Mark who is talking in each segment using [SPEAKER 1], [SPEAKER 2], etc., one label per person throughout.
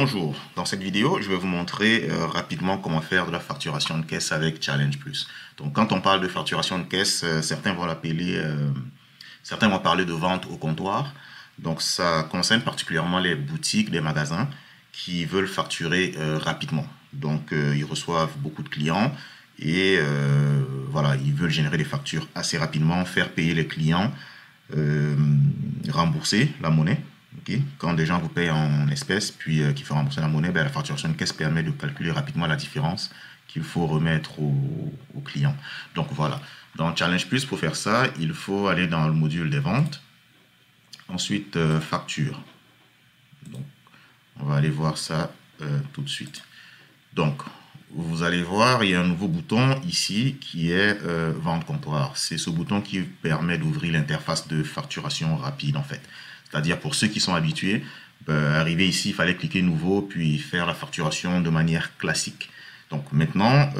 [SPEAKER 1] Bonjour, dans cette vidéo, je vais vous montrer rapidement comment faire de la facturation de caisse avec Challenge Plus. Donc quand on parle de facturation de caisse, certains vont parler de vente au comptoir. Donc ça concerne particulièrement les boutiques, les magasins qui veulent facturer rapidement. Donc ils reçoivent beaucoup de clients et voilà, ils veulent générer des factures assez rapidement, faire payer les clients, rembourser la monnaie. Okay. Quand des gens vous payent en espèces, puis qu'il faut rembourser la monnaie, la facturation de caisse permet de calculer rapidement la différence qu'il faut remettre au client. Donc voilà, dans Challenge Plus, pour faire ça, il faut aller dans le module des ventes. Ensuite, facture. Donc, on va aller voir ça tout de suite. Donc, vous allez voir, il y a un nouveau bouton ici qui est vente comptoir. C'est ce bouton qui permet d'ouvrir l'interface de facturation rapide en fait. C'est-à-dire pour ceux qui sont habitués, arriver ici, il fallait cliquer nouveau, puis faire la facturation de manière classique. Donc maintenant,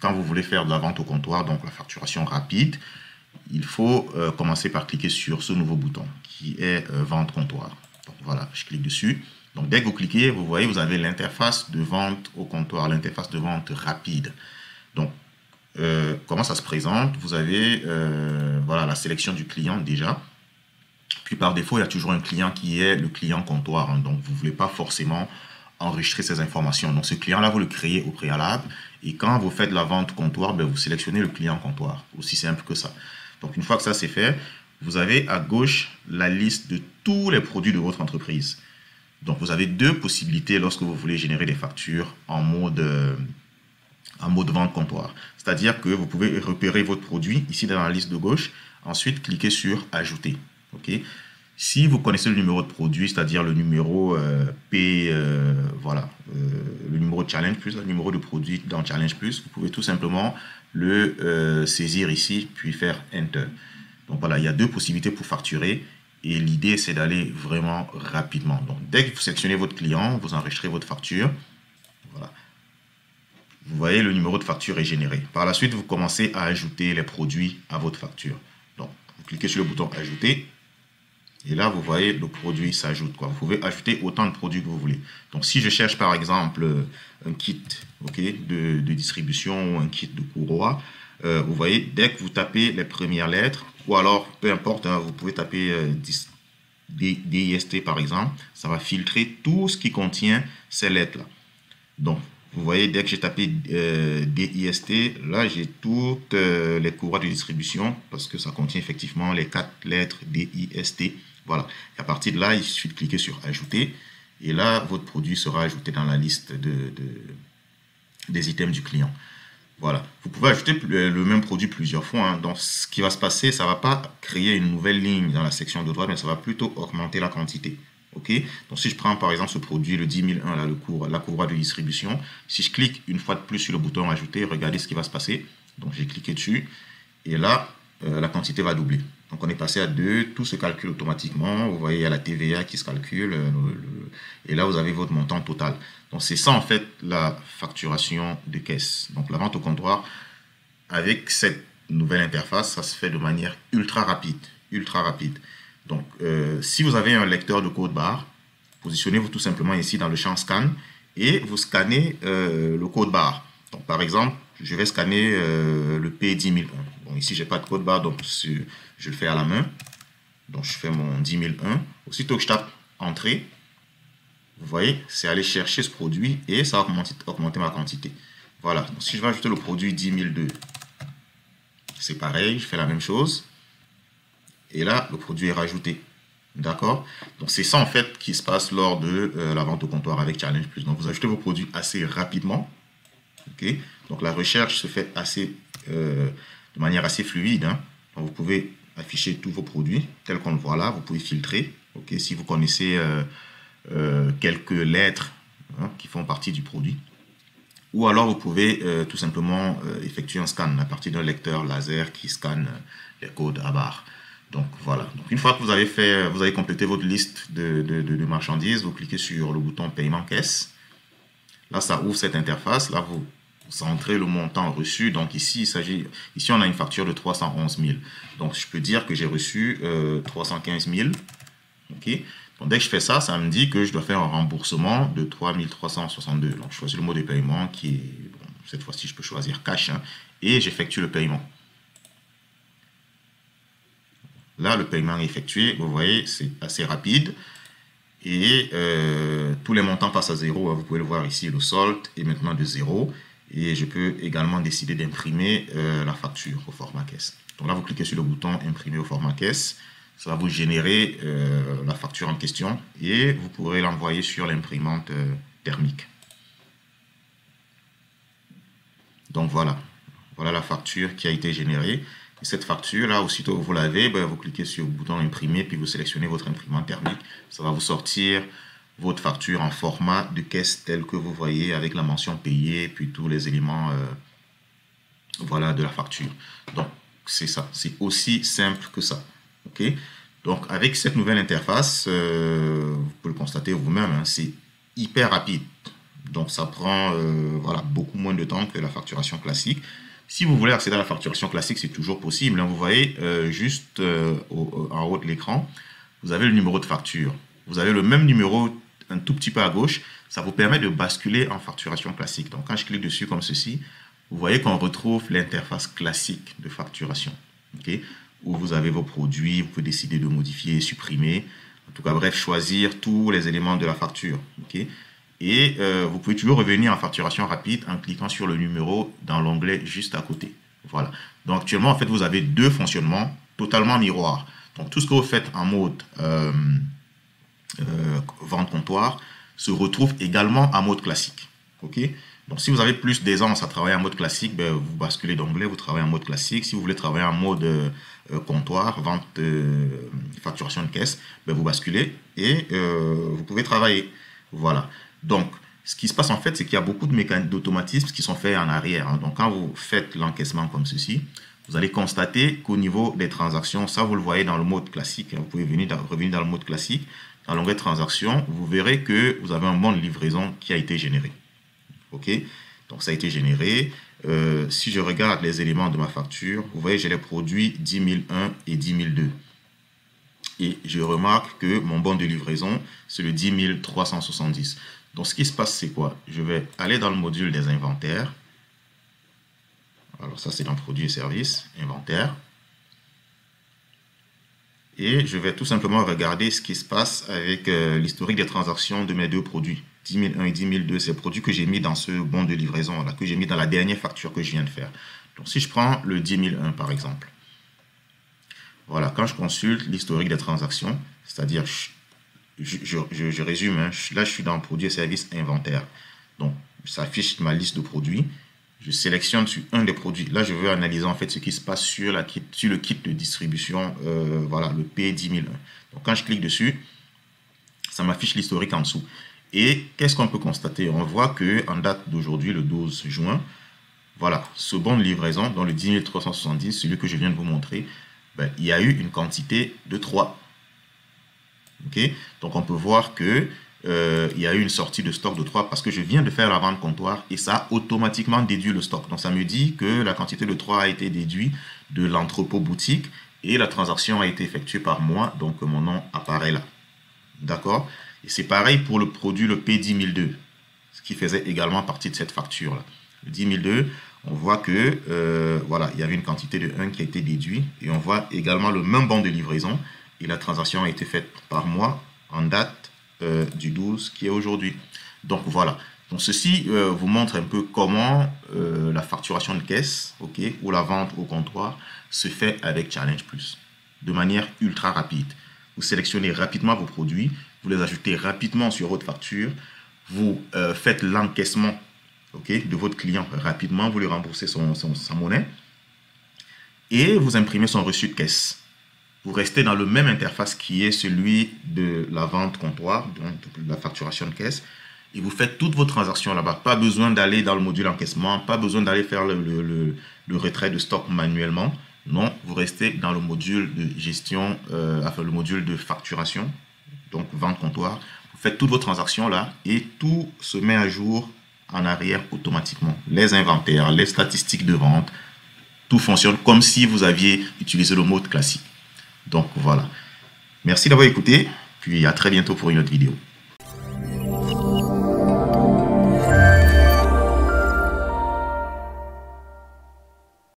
[SPEAKER 1] quand vous voulez faire de la vente au comptoir, donc la facturation rapide, il faut commencer par cliquer sur ce nouveau bouton qui est vente comptoir. Donc voilà, je clique dessus. Donc dès que vous cliquez, vous voyez, vous avez l'interface de vente au comptoir, l'interface de vente rapide. Donc comment ça se présente? Vous avez voilà, la sélection du client déjà. Puis par défaut, il y a toujours un client qui est le client comptoir. Donc, vous ne voulez pas forcément enregistrer ces informations. Donc, ce client-là, vous le créez au préalable. Et quand vous faites la vente comptoir, vous sélectionnez le client comptoir. Aussi simple que ça. Donc, une fois que ça c'est fait, vous avez à gauche la liste de tous les produits de votre entreprise. Donc, vous avez deux possibilités lorsque vous voulez générer des factures en mode vente comptoir. C'est-à-dire que vous pouvez repérer votre produit ici dans la liste de gauche. Ensuite, cliquez sur « Ajouter ». Okay. Si vous connaissez le numéro de produit, c'est-à-dire le numéro le numéro de Challenge Plus, le numéro de produit dans Challenge Plus, vous pouvez tout simplement le saisir ici, puis faire Enter. Donc voilà, il y a deux possibilités pour facturer et l'idée c'est d'aller vraiment rapidement. Donc dès que vous sélectionnez votre client, vous enregistrez votre facture. Voilà. Vous voyez, le numéro de facture est généré. Par la suite, vous commencez à ajouter les produits à votre facture. Donc, vous cliquez sur le bouton Ajouter. Et là, vous voyez, le produit s'ajoute. Vous pouvez ajouter autant de produits que vous voulez. Donc, si je cherche par exemple un kit de distribution ou un kit de courroie, vous voyez, dès que vous tapez les premières lettres, ou alors, peu importe, vous pouvez taper DIST par exemple, ça va filtrer tout ce qui contient ces lettres-là. Donc, vous voyez, dès que j'ai tapé DIST, là, j'ai toutes les courroies de distribution parce que ça contient effectivement les 4 lettres DIST. Voilà. Et à partir de là, il suffit de cliquer sur Ajouter. Et là, votre produit sera ajouté dans la liste des items du client. Voilà. Vous pouvez ajouter le même produit plusieurs fois. Donc, ce qui va se passer, ça ne va pas créer une nouvelle ligne dans la section de droite, mais ça va plutôt augmenter la quantité. Okay. Donc, si je prends par exemple ce produit, le 10001, là, la courroie de distribution, si je clique une fois de plus sur le bouton Ajouter, regardez ce qui va se passer. Donc, j'ai cliqué dessus et là, la quantité va doubler. Donc, on est passé à 2, tout se calcule automatiquement. Vous voyez, il y a la TVA qui se calcule et là, vous avez votre montant total. Donc, c'est ça en fait la facturation de caisse. Donc, la vente au comptoir, avec cette nouvelle interface, ça se fait de manière ultra rapide. Ultra rapide. Donc, si vous avez un lecteur de code barre, positionnez-vous tout simplement ici dans le champ Scan et vous scannez le code barre. Donc, par exemple, je vais scanner le P10001. Bon, ici, je n'ai pas de code barre, donc je le fais à la main. Donc, je fais mon 10001. Aussitôt que je tape Entrée, vous voyez, c'est aller chercher ce produit et ça va augmenter ma quantité. Voilà. Donc, si je vais ajouter le produit 10002, c'est pareil, je fais la même chose. Et là, le produit est rajouté. D'accord? Donc, c'est ça, en fait, qui se passe lors de la vente au comptoir avec Challenge Plus. Donc, vous ajoutez vos produits assez rapidement. OK? Donc, la recherche se fait de manière assez fluide. Donc, vous pouvez afficher tous vos produits tels qu'on le voit là. Vous pouvez filtrer. OK? Si vous connaissez quelques lettres qui font partie du produit. Ou alors, vous pouvez tout simplement effectuer un scan à partir d'un lecteur laser qui scanne les codes à barre. Donc voilà, donc une fois que vous avez complété votre liste de marchandises, vous cliquez sur le bouton paiement caisse. Là, ça ouvre cette interface. Là, vous entrez le montant reçu. Donc ici, on a une facture de 311 000. Donc je peux dire que j'ai reçu 315 000. Ok. Donc, dès que je fais ça, ça me dit que je dois faire un remboursement de 3362. Donc, je choisis le mode de paiement qui est, bon, cette fois-ci, je peux choisir cash, hein, et j'effectue le paiement. Là, le paiement est effectué. Vous voyez, c'est assez rapide. Et tous les montants passent à 0. Vous pouvez le voir ici, le solde est maintenant de 0. Et je peux également décider d'imprimer la facture au format caisse. Donc là, vous cliquez sur le bouton imprimer au format caisse. Ça va vous générer la facture en question et vous pourrez l'envoyer sur l'imprimante thermique. Donc voilà, voilà la facture qui a été générée. Et cette facture là, aussitôt que vous l'avez, vous cliquez sur le bouton imprimer puis vous sélectionnez votre imprimante thermique. Ça va vous sortir votre facture en format de caisse tel que vous voyez avec la mention payée puis tous les éléments voilà, de la facture. Donc c'est ça, c'est aussi simple que ça. Ok, donc avec cette nouvelle interface, vous pouvez le constater vous-même, hein, c'est hyper rapide. Donc ça prend voilà, beaucoup moins de temps que la facturation classique. Si vous voulez accéder à la facturation classique, c'est toujours possible. Hein. Vous voyez juste en haut de l'écran, vous avez le numéro de facture. Vous avez le même numéro un tout petit peu à gauche. Ça vous permet de basculer en facturation classique. Donc quand je clique dessus comme ceci, vous voyez qu'on retrouve l'interface classique de facturation. Okay, où vous avez vos produits, vous pouvez décider de modifier, supprimer. En tout cas, bref, choisir tous les éléments de la facture. Okay. Et vous pouvez toujours revenir en facturation rapide en cliquant sur le numéro dans l'onglet juste à côté. Voilà. Donc actuellement, en fait, vous avez deux fonctionnements totalement miroirs. Donc tout ce que vous faites en mode vente comptoir se retrouve également en mode classique. Ok. Donc si vous avez plus d'aisance à travailler en mode classique, vous basculez d'onglet, vous travaillez en mode classique. Si vous voulez travailler en mode comptoir, vente, facturation de caisse, vous basculez et vous pouvez travailler. Voilà. Donc, ce qui se passe en fait, c'est qu'il y a beaucoup de mécanismes d'automatisme qui sont faits en arrière. Hein. Donc, quand vous faites l'encaissement comme ceci, vous allez constater qu'au niveau des transactions, ça vous le voyez dans le mode classique. Hein. Vous pouvez revenir dans le mode classique. Dans l'onglet transactions, vous verrez que vous avez un bon de livraison qui a été généré. OK? Donc, ça a été généré. Si je regarde les éléments de ma facture, vous voyez, j'ai les produits 10 001 et 10 002. Et je remarque que mon bon de livraison, c'est le 10 370. Donc, ce qui se passe, c'est quoi? Je vais aller dans le module des inventaires. Alors, ça, c'est dans produits et services, inventaire. Et je vais tout simplement regarder ce qui se passe avec l'historique des transactions de mes deux produits. 10 001 et 10 002, c'est le produit que j'ai mis dans ce bon de livraison, là, que j'ai mis dans la dernière facture que je viens de faire. Donc, si je prends le 10 001, par exemple. Voilà, quand je consulte l'historique des transactions, c'est-à-dire, je résume, hein, là je suis dans produits et services inventaire. Donc, ça affiche ma liste de produits. Je sélectionne sur un des produits. Là, je veux analyser en fait ce qui se passe sur le kit de distribution, voilà, le P10001. Donc, quand je clique dessus, ça m'affiche l'historique en dessous. Et qu'est-ce qu'on peut constater? On voit qu'en date d'aujourd'hui, le 12 juin, voilà, ce bon de livraison, dans le 10 370, celui que je viens de vous montrer, il y a eu une quantité de 3. Okay? Donc, on peut voir que il y a eu une sortie de stock de 3 parce que je viens de faire la vente comptoir et ça a automatiquement déduit le stock. Donc, ça me dit que la quantité de 3 a été déduite de l'entrepôt boutique et la transaction a été effectuée par moi. Donc, mon nom apparaît là. D'accord? Et c'est pareil pour le produit, le P10002, ce qui faisait également partie de cette facture-là. Le 10002, on voit que voilà, il y avait une quantité de 1 qui a été déduite et on voit également le même bon de livraison et la transaction a été faite par moi en date du 12 qui est aujourd'hui. Donc voilà, donc ceci vous montre un peu comment la facturation de caisse, okay, ou la vente au comptoir se fait avec Challenge Plus de manière ultra rapide. Vous sélectionnez rapidement vos produits, vous les ajoutez rapidement sur votre facture, vous faites l'encaissement, okay, de votre client rapidement, vous lui remboursez sa monnaie et vous imprimez son reçu de caisse. Vous restez dans le même interface qui est celui de la vente comptoir, donc de la facturation de caisse, et vous faites toutes vos transactions là-bas. Pas besoin d'aller dans le module encaissement, pas besoin d'aller faire le retrait de stock manuellement. Non, vous restez dans le module de gestion, enfin le module de facturation, donc vente comptoir. Vous faites toutes vos transactions là et tout se met à jour en arrière automatiquement. Les inventaires, les statistiques de vente, tout fonctionne comme si vous aviez utilisé le mode classique. Donc voilà. Merci d'avoir écouté. Puis à très bientôt pour une autre vidéo.